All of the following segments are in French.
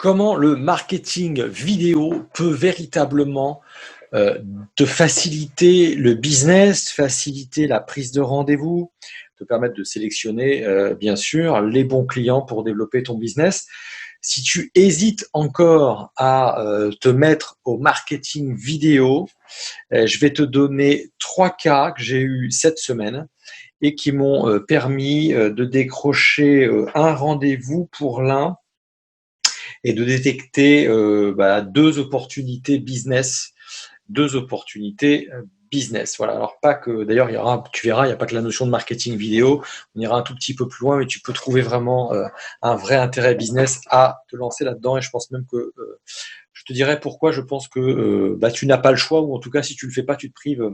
Comment le marketing vidéo peut véritablement te faciliter le business, faciliter la prise de rendez-vous, te permettre de sélectionner bien sûr les bons clients pour développer ton business. Si tu hésites encore à te mettre au marketing vidéo, je vais te donner 3 cas que j'ai eus cette semaine et qui m'ont permis de décrocher un rendez-vous pour l'un et de détecter 2 opportunités business. Voilà. Alors pas que d'ailleurs tu verras, il n'y a pas que la notion de marketing vidéo. On ira un tout petit peu plus loin, mais tu peux trouver vraiment un vrai intérêt business à te lancer là-dedans. Et je pense même que je te dirais pourquoi je pense que tu n'as pas le choix, ou en tout cas si tu le fais pas, tu te prives.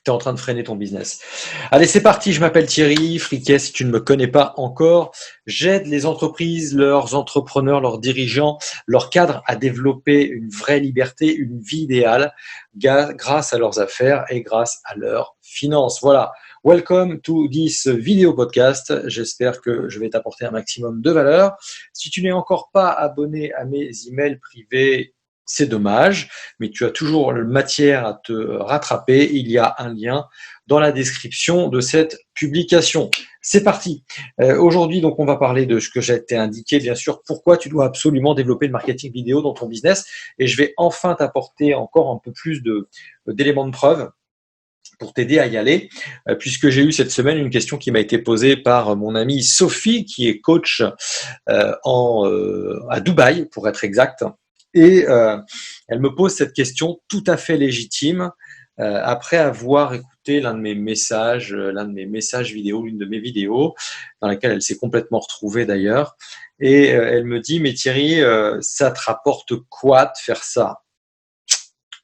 Tu es en train de freiner ton business. Allez, c'est parti. Je m'appelle Thierry Friquet. Si tu ne me connais pas encore, j'aide les entreprises, leurs entrepreneurs, leurs dirigeants, leurs cadres à développer une vraie liberté, une vie idéale grâce à leurs affaires et grâce à leurs finances. Voilà. Welcome to this video podcast. J'espère que je vais t'apporter un maximum de valeur. Si tu n'es encore pas abonné à mes emails privés, c'est dommage, mais tu as toujours matière à te rattraper. Il y a un lien dans la description de cette publication. C'est parti. Aujourd'hui, donc, on va parler de ce que j'ai été indiqué, bien sûr, pourquoi tu dois absolument développer le marketing vidéo dans ton business. Et je vais enfin t'apporter encore un peu plus d'éléments de preuve pour t'aider à y aller, puisque j'ai eu cette semaine une question qui m'a été posée par mon amie Sophie, qui est coach à Dubaï, pour être exact. Et elle me pose cette question tout à fait légitime après avoir écouté l'un de mes messages vidéo, l'une de mes vidéos, dans laquelle elle s'est complètement retrouvée d'ailleurs. Et elle me dit, mais Thierry, ça te rapporte quoi de faire ça?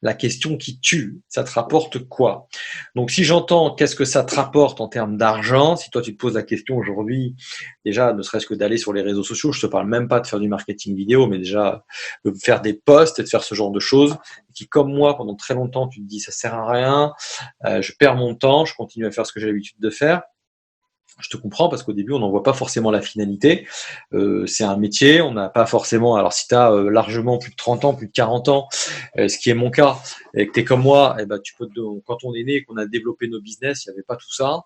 La question qui tue, ça te rapporte quoi? Donc si j'entends qu'est-ce que ça te rapporte en termes d'argent, si toi tu te poses la question aujourd'hui, déjà ne serait-ce que d'aller sur les réseaux sociaux, je te parle même pas de faire du marketing vidéo, mais déjà de faire des posts et de faire ce genre de choses, qui comme moi pendant très longtemps tu te dis ça sert à rien, je perds mon temps, je continue à faire ce que j'ai l'habitude de faire. Je te comprends parce qu'au début, on n'en voit pas forcément la finalité. C'est un métier, on n'a pas forcément. Alors, si tu as largement plus de 30 ans, plus de 40 ans, ce qui est mon cas, et que tu es comme moi, quand on est né et qu'on a développé nos business, il n'y avait pas tout ça.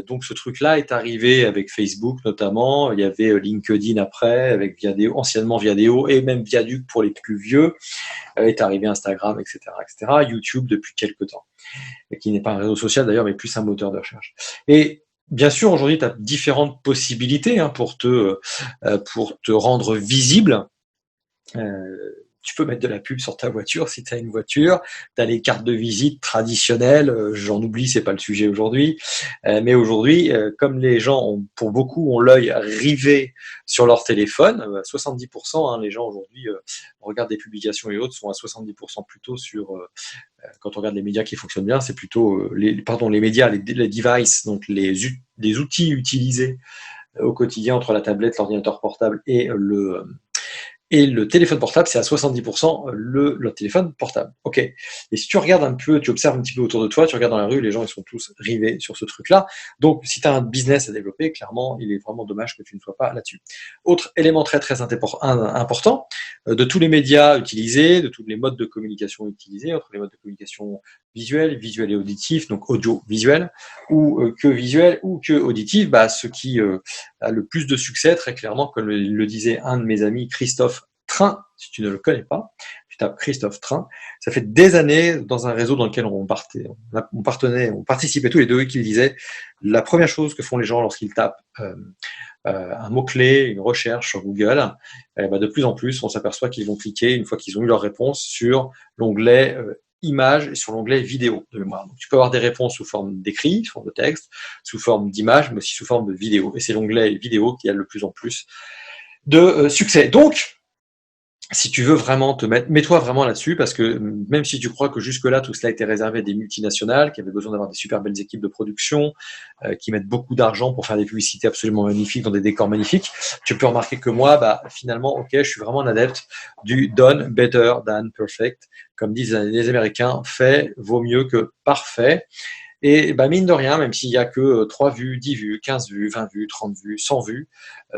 Donc, ce truc-là est arrivé avec Facebook notamment. Il y avait LinkedIn après, avec Viadeo, anciennement Viadeo, et même Viaduc pour les plus vieux. Est arrivé Instagram, etc., etc. YouTube depuis quelques temps, et qui n'est pas un réseau social d'ailleurs, mais plus un moteur de recherche. Et bien sûr, aujourd'hui, tu as différentes possibilités pour te rendre visible. Tu peux mettre de la pub sur ta voiture si tu as une voiture. Tu as les cartes de visite traditionnelles. J'en oublie, c'est pas le sujet aujourd'hui. Mais aujourd'hui, comme les gens, pour beaucoup, ont l'œil rivé sur leur téléphone, 70%, les gens aujourd'hui regardent des publications et autres, sont à 70% plutôt sur quand on regarde les médias qui fonctionnent bien, c'est plutôt les médias, les devices, donc les outils utilisés au quotidien entre la tablette, l'ordinateur portable et le téléphone portable, c'est à 70% le téléphone portable. Ok. Et si tu regardes un peu, tu observes un petit peu autour de toi, tu regardes dans la rue, les gens ils sont tous rivés sur ce truc-là. Donc, si tu as un business à développer, clairement, il est vraiment dommage que tu ne sois pas là-dessus. Autre élément très très important, de tous les médias utilisés, de tous les modes de communication utilisés, entre les modes de communication visuel et auditif, donc audio-visuel, ou que visuel ou que auditif, ce qui a le plus de succès, très clairement, comme le disait un de mes amis, Christophe Train, si tu ne le connais pas, tu tapes Christophe Train, ça fait des années dans un réseau dans lequel on participait tous les deux, et qu'il disait, la première chose que font les gens lorsqu'ils tapent un mot-clé, une recherche sur Google, de plus en plus, on s'aperçoit qu'ils vont cliquer, une fois qu'ils ont eu leur réponse, sur l'onglet images et sur l'onglet vidéo de mémoire. Donc, tu peux avoir des réponses sous forme d'écrit, sous forme de texte, sous forme d'image, mais aussi sous forme de vidéo. Et c'est l'onglet vidéo qui a le plus en plus de succès. Donc, si tu veux vraiment te mettre, mets-toi vraiment là-dessus, parce que même si tu crois que jusque-là, tout cela était réservé à des multinationales, qui avaient besoin d'avoir des super belles équipes de production, qui mettent beaucoup d'argent pour faire des publicités absolument magnifiques dans des décors magnifiques, tu peux remarquer que moi, finalement, ok, je suis vraiment un adepte du done better than perfect. Comme disent les Américains, fait vaut mieux que parfait. Et bah, mine de rien, même s'il y a que 3 vues, 10 vues, 15 vues, 20 vues, 30 vues, 100 vues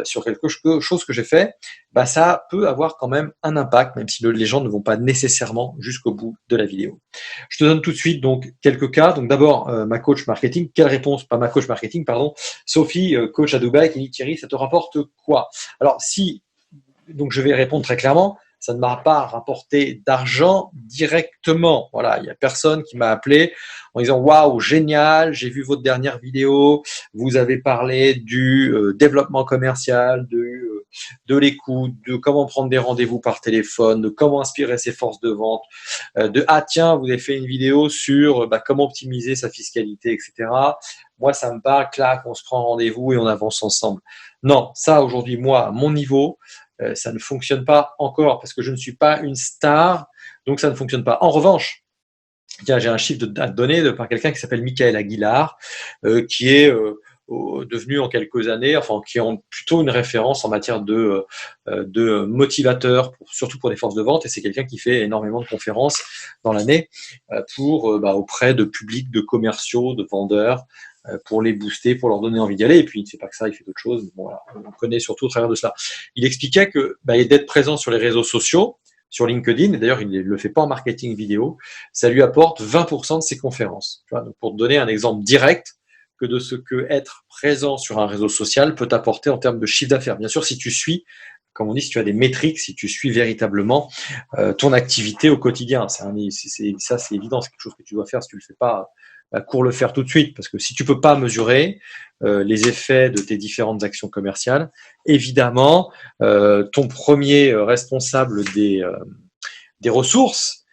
sur quelque chose que j'ai fait, bah, ça peut avoir quand même un impact, même si les gens ne vont pas nécessairement jusqu'au bout de la vidéo. Je te donne tout de suite donc quelques cas. Donc d'abord, ma coach marketing, quelle réponse? Pas ma coach marketing, pardon. Sophie, coach à Dubaï, qui dit Thierry, ça te rapporte quoi? Alors si, donc je vais répondre très clairement, ça ne m'a pas rapporté d'argent directement. Voilà, il n'y a personne qui m'a appelé en disant waouh, génial, j'ai vu votre dernière vidéo, vous avez parlé du développement commercial, de l'écoute, de comment prendre des rendez-vous par téléphone, de comment inspirer ses forces de vente, de ah tiens, vous avez fait une vidéo sur comment optimiser sa fiscalité, etc. Moi, ça me parle, clac, on se prend rendez-vous et on avance ensemble. Non, ça aujourd'hui, moi, à mon niveau, ça ne fonctionne pas encore parce que je ne suis pas une star, donc ça ne fonctionne pas. En revanche, tiens, j'ai un chiffre à te donner par quelqu'un qui s'appelle Michael Aguilar, qui est devenu en quelques années, enfin qui est plutôt une référence en matière de motivateur, surtout pour les forces de vente, et c'est quelqu'un qui fait énormément de conférences dans l'année auprès de publics, de commerciaux, de vendeurs, pour les booster, pour leur donner envie d'y aller. Et puis il ne fait pas que ça, il fait d'autres choses. Bon, voilà, on connaît surtout au travers de cela. Il expliquait que d'être présent sur les réseaux sociaux, sur LinkedIn, et d'ailleurs il ne le fait pas en marketing vidéo, ça lui apporte 20% de ses conférences. Tu vois, donc pour te donner un exemple direct que de ce que être présent sur un réseau social peut t'apporter en termes de chiffre d'affaires. Bien sûr, si tu suis, comme on dit, si tu as des métriques, si tu suis véritablement ton activité au quotidien, ça c'est évident, c'est quelque chose que tu dois faire. Si tu le fais pas, cours le faire tout de suite, parce que si tu peux pas mesurer les effets de tes différentes actions commerciales, évidemment, ton premier responsable des ressources,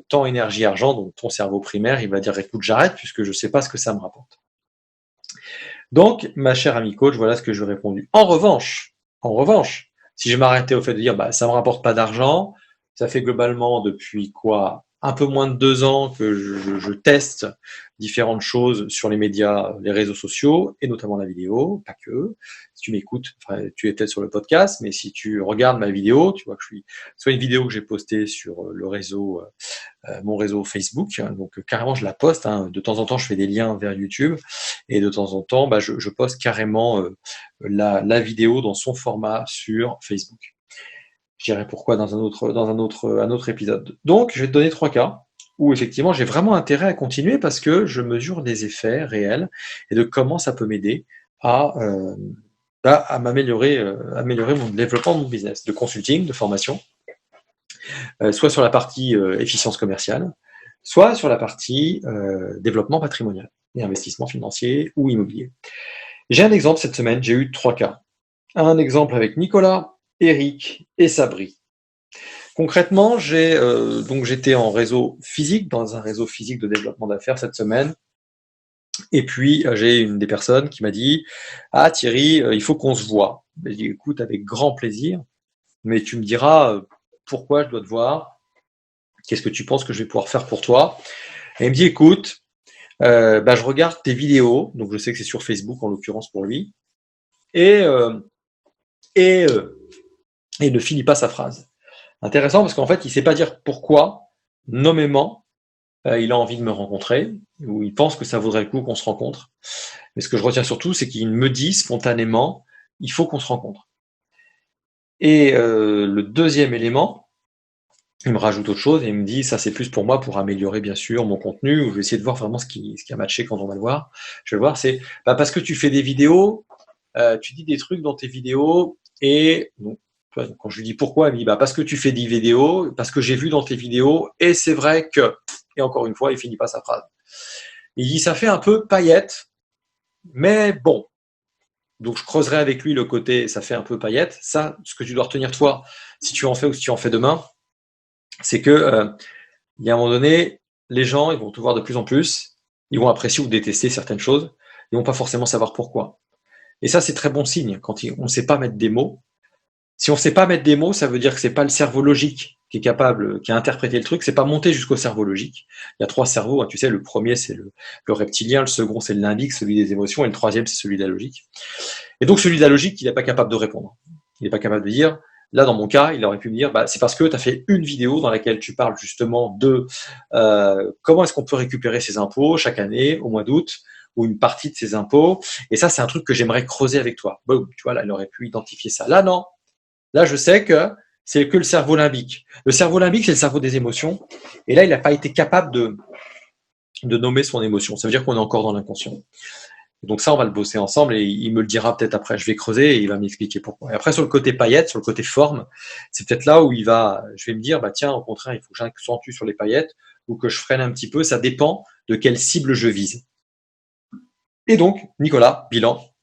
temps, énergie, argent, donc ton cerveau primaire, il va dire écoute, j'arrête puisque je ne sais pas ce que ça me rapporte. Donc, ma chère amie coach, voilà ce que je lui ai répondu. En revanche, si je m'arrêtais au fait de dire ça ne me rapporte pas d'argent, ça fait globalement depuis un peu moins de 2 ans que je teste différentes choses sur les médias, les réseaux sociaux, et notamment la vidéo, pas que. Si tu m'écoutes, tu es peut-être sur le podcast, mais si tu regardes ma vidéo, tu vois que je suis soit une vidéo que j'ai postée sur le réseau, mon réseau Facebook, donc carrément je la poste, de temps en temps je fais des liens vers YouTube, et de temps en temps je poste carrément la vidéo dans son format sur Facebook. Je dirai pourquoi dans un autre épisode. Donc, je vais te donner 3 cas où effectivement j'ai vraiment intérêt à continuer parce que je mesure des effets réels et de comment ça peut m'aider à améliorer mon développement de mon business, de consulting, de formation, soit sur la partie efficience commerciale, soit sur la partie développement patrimonial et investissement financier ou immobilier. J'ai un exemple cette semaine, j'ai eu 3 cas. Un exemple avec Nicolas, Eric et Sabri. Concrètement, j'étais en réseau physique, dans un réseau physique de développement d'affaires cette semaine. Et puis, j'ai une des personnes qui m'a dit ah Thierry, il faut qu'on se voit. J'ai dit écoute, avec grand plaisir, mais tu me diras pourquoi je dois te voir, qu'est-ce que tu penses que je vais pouvoir faire pour toi. Et il me dit écoute, je regarde tes vidéos, donc je sais que c'est sur Facebook en l'occurrence pour lui, et il ne finit pas sa phrase. Intéressant parce qu'en fait, il ne sait pas dire pourquoi, nommément, il a envie de me rencontrer, ou il pense que ça vaudrait le coup qu'on se rencontre. Mais ce que je retiens surtout, c'est qu'il me dit spontanément, il faut qu'on se rencontre. Et le deuxième élément, il me rajoute autre chose et il me dit, ça c'est plus pour moi, pour améliorer bien sûr mon contenu, ou je vais essayer de voir vraiment ce qui a matché quand on va le voir. Je vais le voir, c'est parce que tu fais des vidéos, tu dis des trucs dans tes vidéos, et donc, quand je lui dis pourquoi, il me dit parce que tu fais des vidéos, parce que j'ai vu dans tes vidéos, et c'est vrai que, et encore une fois, il finit pas sa phrase. Il dit ça fait un peu paillette, mais bon. Donc je creuserai avec lui le côté ça fait un peu paillette. Ça, ce que tu dois retenir toi, si tu en fais ou si tu en fais demain, c'est que il y a un moment donné, les gens ils vont te voir de plus en plus, ils vont apprécier ou détester certaines choses, ils vont pas forcément savoir pourquoi. Et ça c'est très bon signe quand on ne sait pas mettre des mots. Si on ne sait pas mettre des mots, ça veut dire que c'est pas le cerveau logique qui a interprété le truc, c'est pas monté jusqu'au cerveau logique. Il y a 3 cerveaux, tu sais, le premier c'est le reptilien, le second c'est le limbique, celui des émotions, et le troisième c'est celui de la logique. Et donc celui de la logique, il n'est pas capable de répondre. Il n'est pas capable de dire, Là, dans mon cas, il aurait pu me dire, c'est parce que tu as fait une vidéo dans laquelle tu parles justement de comment est-ce qu'on peut récupérer ses impôts chaque année au mois d'août ou une partie de ses impôts. Et ça, c'est un truc que j'aimerais creuser avec toi. Boum, tu vois, là, il aurait pu identifier ça. Là, non. Là, je sais que c'est que le cerveau limbique. Le cerveau limbique, c'est le cerveau des émotions. Et là, il n'a pas été capable de nommer son émotion. Ça veut dire qu'on est encore dans l'inconscient. Donc ça, on va le bosser ensemble et il me le dira peut-être après. Je vais creuser et il va m'expliquer pourquoi. Et après, sur le côté paillettes, sur le côté forme, c'est peut-être là où je vais me dire, tiens, au contraire, il faut que j'accentue sur les paillettes ou que je freine un petit peu. Ça dépend de quelle cible je vise. Et donc, Nicolas, bilan.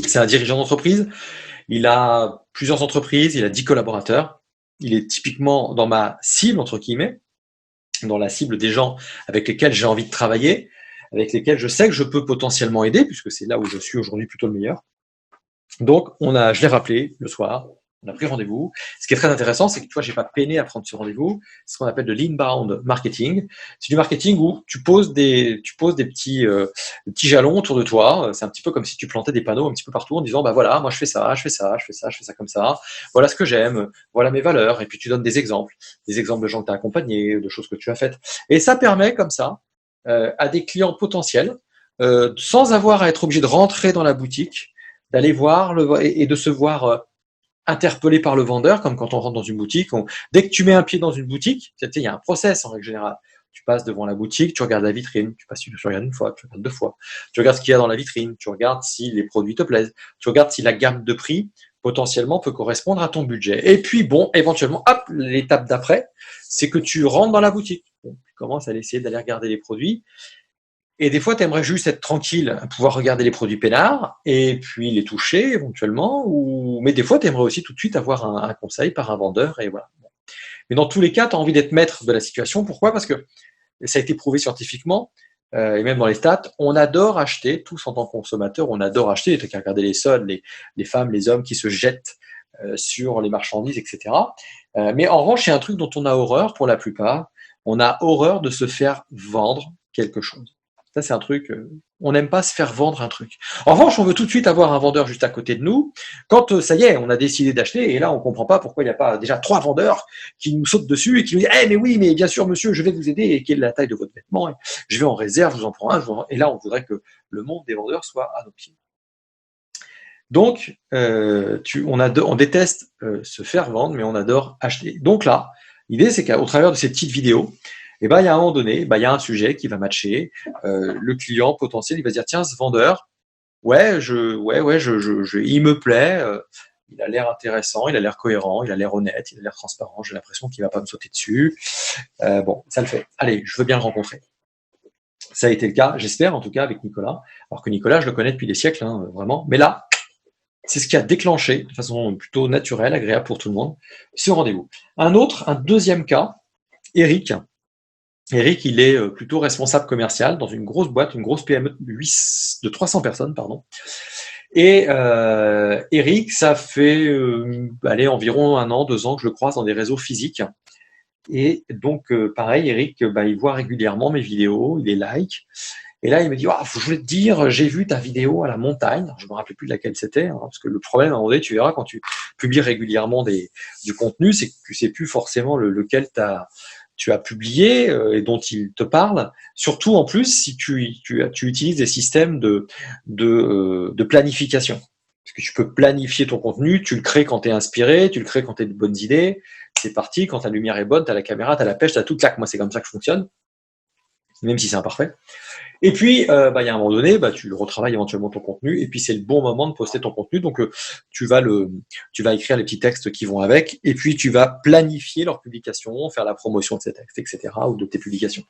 C'est un dirigeant d'entreprise. Il a plusieurs entreprises, il a 10 collaborateurs. Il est typiquement dans ma cible, entre guillemets, dans la cible des gens avec lesquels j'ai envie de travailler, avec lesquels je sais que je peux potentiellement aider, puisque c'est là où je suis aujourd'hui plutôt le meilleur. Donc, je l'ai rappelé le soir, on a pris rendez-vous. Ce qui est très intéressant, c'est que tu vois, j'ai pas peiné à prendre ce rendez-vous. C'est ce qu'on appelle de l'inbound marketing. C'est du marketing où tu poses des petits jalons autour de toi. C'est un petit peu comme si tu plantais des panneaux un petit peu partout en disant, voilà, moi je fais ça, je fais ça, je fais ça, je fais ça comme ça. Voilà ce que j'aime, voilà mes valeurs. Et puis tu donnes des exemples de gens que tu as accompagnés, de choses que tu as faites. Et ça permet comme ça à des clients potentiels, sans avoir à être obligé de rentrer dans la boutique, d'aller voir et de se voir interpellé par le vendeur, comme quand on rentre dans une boutique. Dès que tu mets un pied dans une boutique, il y a un process en règle générale. Tu passes devant la boutique, tu regardes la vitrine, tu regardes une fois, tu regardes deux fois, tu regardes ce qu'il y a dans la vitrine, tu regardes si les produits te plaisent, tu regardes si la gamme de prix potentiellement peut correspondre à ton budget. Et puis éventuellement, hop, l'étape d'après, c'est que tu rentres dans la boutique. Tu commences à essayer d'aller regarder les produits. Et des fois, tu aimerais juste être tranquille, pouvoir regarder les produits peinards et puis les toucher éventuellement. Mais des fois, tu aimerais aussi tout de suite avoir un conseil par un vendeur. Et voilà. Mais dans tous les cas, tu as envie d'être maître de la situation. Pourquoi ? Parce que ça a été prouvé scientifiquement, et même dans les stats, on adore acheter, tous en tant que consommateurs, on adore acheter. Tu as qu'à regarder les soldes, les femmes, les hommes qui se jettent sur les marchandises, etc. Mais en revanche, il y a un truc dont on a horreur pour la plupart. On a horreur de se faire vendre quelque chose. Ça, c'est un truc, on n'aime pas se faire vendre un truc. En revanche, on veut tout de suite avoir un vendeur juste à côté de nous. Quand ça y est, on a décidé d'acheter, et là, on comprend pas pourquoi il n'y a pas déjà 3 vendeurs qui nous sautent dessus et qui nous disent mais oui, mais bien sûr, monsieur, je vais vous aider. Et quelle est la taille de votre vêtement ? Et je vais en réserve, je vous en prends un. Et là, on voudrait que le monde des vendeurs soit à nos pieds. Donc, on déteste se faire vendre, mais on adore acheter. Donc là, l'idée, c'est qu'au travers de ces petites vidéos, il y a un moment donné, il y a un sujet qui va matcher. Le client potentiel, il va se dire tiens, ce vendeur, il me plaît, il a l'air intéressant, il a l'air cohérent, il a l'air honnête, il a l'air transparent. J'ai l'impression qu'il va pas me sauter dessus. Ça le fait. Allez, je veux bien le rencontrer. Ça a été le cas, j'espère en tout cas avec Nicolas. Alors que Nicolas, je le connais depuis des siècles, vraiment. Mais là, c'est ce qui a déclenché, de façon plutôt naturelle, agréable pour tout le monde, ce rendez-vous. Un deuxième cas, Eric. Eric, il est plutôt responsable commercial dans une grosse boîte, une grosse PME de 300 personnes, pardon. Et Eric, ça fait environ 1 an, 2 ans que je le croise dans des réseaux physiques. Et donc, pareil, Eric, il voit régulièrement mes vidéos, il les like. Et là, il me dit, je voulais te dire, j'ai vu ta vidéo à la montagne. Alors, je me rappelais plus de laquelle c'était, parce que le problème, à un moment donné, tu verras, quand tu publies régulièrement du contenu, c'est que tu sais plus forcément lequel tu as publié et dont il te parle. Surtout, en plus, si tu utilises des systèmes de planification. Parce que tu peux planifier ton contenu, tu le crées quand tu es inspiré, tu le crées quand tu as de bonnes idées. C'est parti, quand ta lumière est bonne, tu as la caméra, tu as la pêche, tu as tout claque. Moi, c'est comme ça que je fonctionne, même si c'est imparfait. Et puis, il y a un moment donné, tu retravailles éventuellement ton contenu, et puis c'est le bon moment de poster ton contenu. Donc, tu vas écrire les petits textes qui vont avec, et puis tu vas planifier leur publication, faire la promotion de ces textes, etc., ou de tes publications.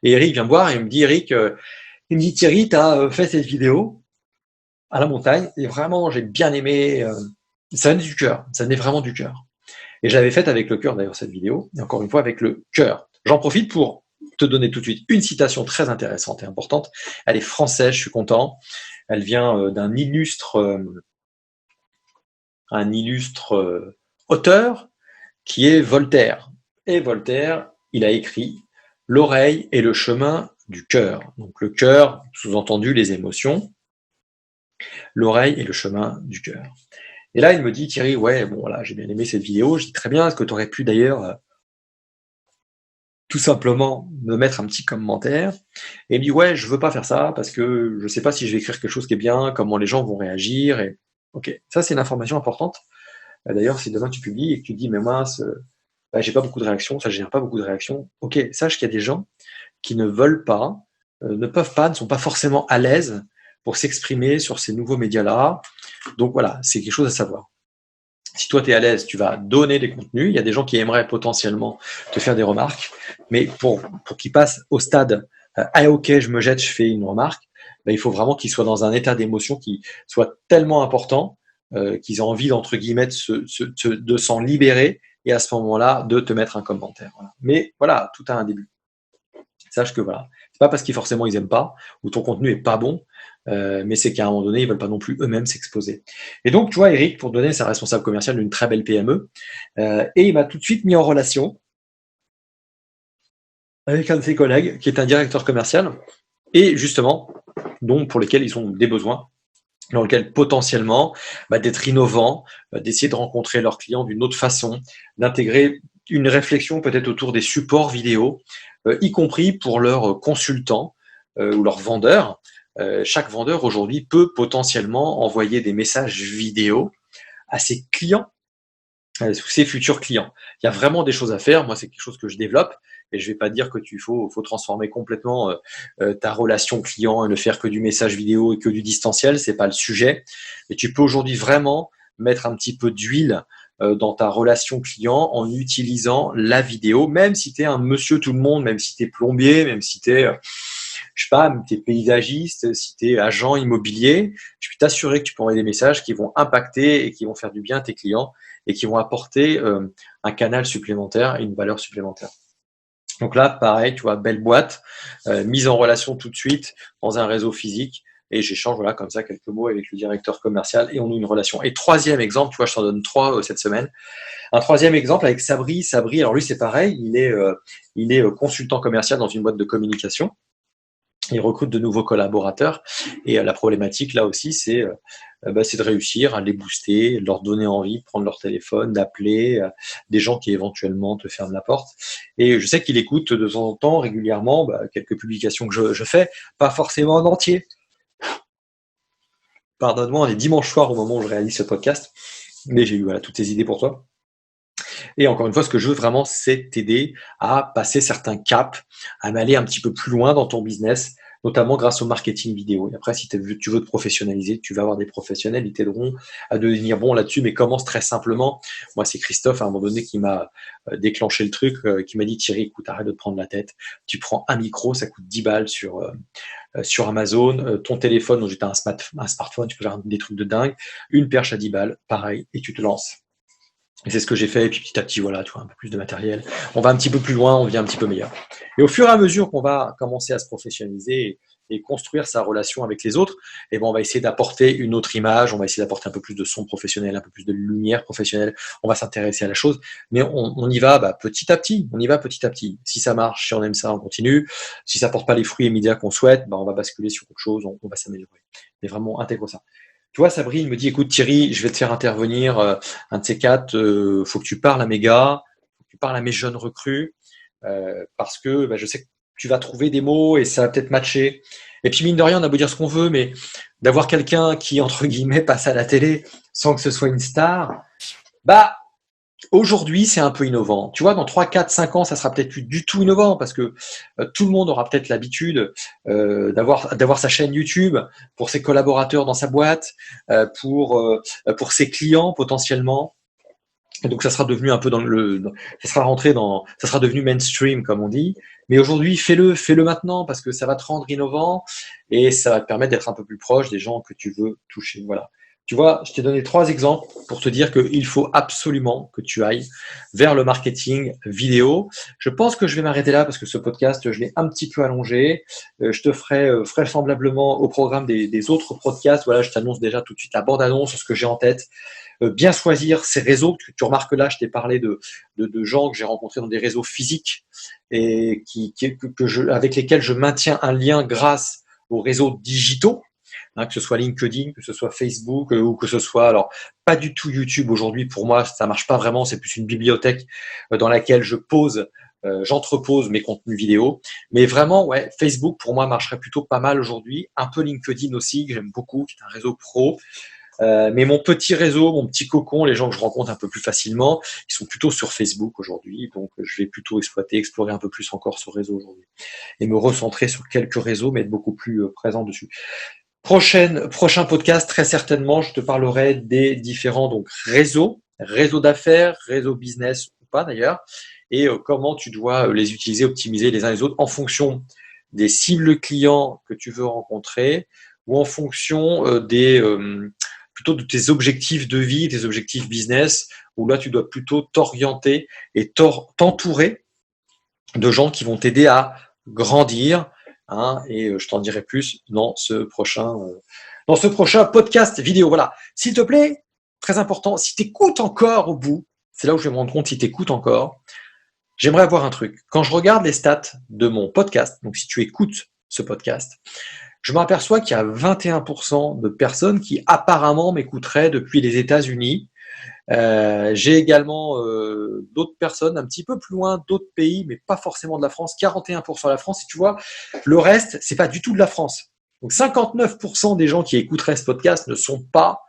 Et Eric vient me voir et il me dit, il me dit, Thierry, tu as fait cette vidéo à la montagne, et vraiment, j'ai bien aimé. Ça venait du cœur, ça venait vraiment du cœur. Et je l'avais faite avec le cœur, d'ailleurs, cette vidéo, et encore une fois, avec le cœur. J'en profite pour te donner tout de suite une citation très intéressante et importante. Elle est française, je suis content. Elle vient d'un illustre auteur qui est Voltaire. Et Voltaire, il a écrit « L'oreille est le chemin du cœur ». Donc le cœur, sous-entendu les émotions. L'oreille est le chemin du cœur. Et là, il me dit, Thierry, ouais, bon, voilà, j'ai bien aimé cette vidéo. Je dis très bien, est-ce que tu aurais pu d'ailleurs tout simplement me mettre un petit commentaire? Et il me dit, ouais, je veux pas faire ça parce que je sais pas si je vais écrire quelque chose qui est bien, comment les gens vont réagir. Et ok, ça c'est une information importante. D'ailleurs, si demain tu publies et que tu dis, mais mince, bah, j'ai pas beaucoup de réactions, ça génère pas beaucoup de réactions. Ok, sache qu'il y a des gens qui ne veulent pas, ne peuvent pas, ne sont pas forcément à l'aise pour s'exprimer sur ces nouveaux médias-là. Donc voilà, c'est quelque chose à savoir. Si toi, tu es à l'aise, tu vas donner des contenus. Il y a des gens qui aimeraient potentiellement te faire des remarques, mais pour qu'ils passent au stade ah ok, je me jette, je fais une remarque, ben, il faut vraiment qu'ils soient dans un état d'émotion qui soit tellement important qu'ils aient envie, entre guillemets, de s'en libérer et à ce moment-là, de te mettre un commentaire. Voilà. Mais voilà, tout a un début. Sache que voilà, c'est pas parce qu'ils forcément ils aiment pas ou ton contenu est pas bon, mais c'est qu'à un moment donné ils veulent pas non plus eux-mêmes s'exposer. Et donc tu vois Eric, pour donner, c'est un responsable commercial d'une très belle PME, et il m'a tout de suite mis en relation avec un de ses collègues qui est un directeur commercial et justement donc pour lesquels ils ont des besoins dans lequel potentiellement d'être innovant, d'essayer de rencontrer leurs clients d'une autre façon, d'intégrer une réflexion peut-être autour des supports vidéo, y compris pour leurs consultants ou leurs vendeurs. Chaque vendeur aujourd'hui peut potentiellement envoyer des messages vidéo à ses clients ses futurs clients. Il y a vraiment des choses à faire. Moi, c'est quelque chose que je développe et je vais pas dire que faut transformer complètement ta relation client et ne faire que du message vidéo et que du distanciel. C'est pas le sujet. Mais tu peux aujourd'hui vraiment mettre un petit peu d'huile dans ta relation client en utilisant la vidéo, même si tu es un monsieur tout le monde, même si tu es plombier, même si tu es, je sais pas, tu es paysagiste, si tu es agent immobilier, je peux t'assurer que tu peux envoyer des messages qui vont impacter et qui vont faire du bien à tes clients et qui vont apporter un canal supplémentaire et une valeur supplémentaire. Donc là, pareil, tu vois, belle boîte, mise en relation tout de suite dans un réseau physique et j'échange voilà comme ça quelques mots avec le directeur commercial et on a une relation. Et troisième exemple, tu vois, je t'en donne trois cette semaine. Un troisième exemple avec Sabri. Sabri, alors lui c'est pareil, il est consultant commercial dans une boîte de communication. Il recrute de nouveaux collaborateurs et la problématique là aussi c'est de réussir à les booster, de leur donner envie de prendre leur téléphone, d'appeler des gens qui éventuellement te ferment la porte. Et je sais qu'il écoute de temps en temps régulièrement quelques publications que je fais, pas forcément en entier. Pardonne-moi, on est dimanche soir au moment où je réalise ce podcast, mais j'ai eu voilà, toutes ces idées pour toi. Et encore une fois, ce que je veux vraiment, c'est t'aider à passer certains caps, à aller un petit peu plus loin dans ton business, notamment grâce au marketing vidéo. Et après, si tu veux te professionnaliser, tu vas avoir des professionnels, ils t'aideront à devenir bon là-dessus, mais commence très simplement. Moi, c'est Christophe, à un moment donné, qui m'a déclenché le truc, qui m'a dit, Thierry, écoute, arrête de te prendre la tête. Tu prends un micro, ça coûte 10 balles sur Amazon, ton téléphone, donc j'étais un smartphone, tu peux faire des trucs de dingue, une perche à 10 balles, pareil, et tu te lances. Et c'est ce que j'ai fait, et puis petit à petit, voilà, tu vois, un peu plus de matériel. On va un petit peu plus loin, on devient un petit peu meilleur. Et au fur et à mesure qu'on va commencer à se professionnaliser et construire sa relation avec les autres, eh ben, on va essayer d'apporter une autre image, on va essayer d'apporter un peu plus de son professionnel, un peu plus de lumière professionnelle, on va s'intéresser à la chose, mais on y va petit à petit, on y va petit à petit. Si ça marche, si on aime ça, on continue. Si ça porte pas les fruits immédiats qu'on souhaite, on va basculer sur autre chose, on va s'améliorer. Mais vraiment, intègre ça. Tu vois, Sabri, il me dit, écoute Thierry, je vais te faire intervenir un de ces quatre, faut que tu parles à mes gars, faut que tu parles à mes jeunes recrues, parce que je sais que tu vas trouver des mots et ça va peut-être matcher. Et puis mine de rien, on a beau dire ce qu'on veut, mais d'avoir quelqu'un qui, entre guillemets, passe à la télé sans que ce soit une star, bah aujourd'hui, c'est un peu innovant. Tu vois, dans 3, 4, 5 ans, ça sera peut-être plus du tout innovant parce que tout le monde aura peut-être l'habitude d'avoir sa chaîne YouTube pour ses collaborateurs dans sa boîte, pour ses clients potentiellement. Et donc, ça sera devenu un peu ça sera devenu mainstream, comme on dit. Mais aujourd'hui, fais-le maintenant parce que ça va te rendre innovant et ça va te permettre d'être un peu plus proche des gens que tu veux toucher. Voilà. Tu vois, je t'ai donné 3 exemples pour te dire qu'il faut absolument que tu ailles vers le marketing vidéo. Je pense que je vais m'arrêter là parce que ce podcast, je l'ai un petit peu allongé. Je te ferai vraisemblablement au programme des autres podcasts. Voilà, je t'annonce déjà tout de suite la bande-annonce, ce que j'ai en tête. Bien choisir ces réseaux. Tu remarques là, je t'ai parlé de gens que j'ai rencontrés dans des réseaux physiques et avec lesquels je maintiens un lien grâce aux réseaux digitaux. hein, que ce soit LinkedIn, que ce soit Facebook ou que ce soit, alors pas du tout YouTube aujourd'hui, pour moi ça marche pas vraiment, c'est plus une bibliothèque dans laquelle j'entrepose mes contenus vidéo, mais vraiment ouais, Facebook pour moi marcherait plutôt pas mal aujourd'hui, un peu LinkedIn aussi que j'aime beaucoup, qui est un réseau pro. Mais mon petit réseau, mon petit cocon, les gens que je rencontre un peu plus facilement, ils sont plutôt sur Facebook aujourd'hui. Donc, je vais plutôt explorer un peu plus encore ce réseau aujourd'hui. Et me recentrer sur quelques réseaux, mais être beaucoup plus présent dessus. Prochain podcast, très certainement, je te parlerai des différents donc réseaux d'affaires, réseaux business ou pas d'ailleurs, et comment tu dois les utiliser, optimiser les uns les autres en fonction des cibles clients que tu veux rencontrer ou en fonction plutôt de tes objectifs de vie, tes objectifs business, où là tu dois plutôt t'orienter et t'entourer de gens qui vont t'aider à grandir. Hein, et je t'en dirai plus dans ce prochain podcast vidéo. Voilà. S'il te plaît, très important, si tu écoutes encore au bout, c'est là où je vais me rendre compte si tu écoutes encore, j'aimerais avoir un truc. Quand je regarde les stats de mon podcast, donc si tu écoutes ce podcast, je m'aperçois qu'il y a 21% de personnes qui apparemment m'écouteraient depuis les États-Unis. J'ai également d'autres personnes un petit peu plus loin, d'autres pays, mais pas forcément de la France. 41% de la France. Et tu vois, le reste, c'est pas du tout de la France. Donc 59% des gens qui écouteraient ce podcast ne sont pas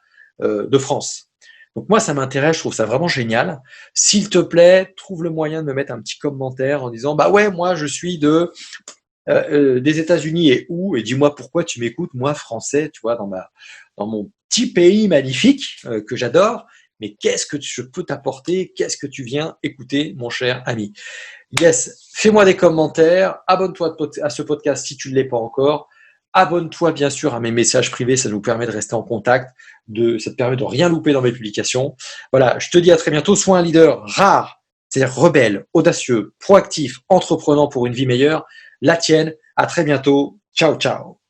de France. Donc moi, ça m'intéresse, je trouve ça vraiment génial. S'il te plaît, trouve le moyen de me mettre un petit commentaire en disant, bah ouais, moi je suis des États-Unis et où, et dis-moi pourquoi tu m'écoutes, moi français, tu vois, dans mon petit pays magnifique que j'adore, mais qu'est-ce que je peux t'apporter, qu'est-ce que tu viens écouter, mon cher ami. Yes, fais-moi des commentaires, abonne-toi à ce podcast si tu ne l'es pas encore, abonne-toi bien sûr à mes messages privés, ça nous permet de rester en contact, ça te permet de rien louper dans mes publications. Voilà, je te dis à très bientôt, sois un leader rare, c'est-à-dire rebelle, audacieux, proactif, entreprenant pour une vie meilleure, la tienne. À très bientôt. Ciao, ciao.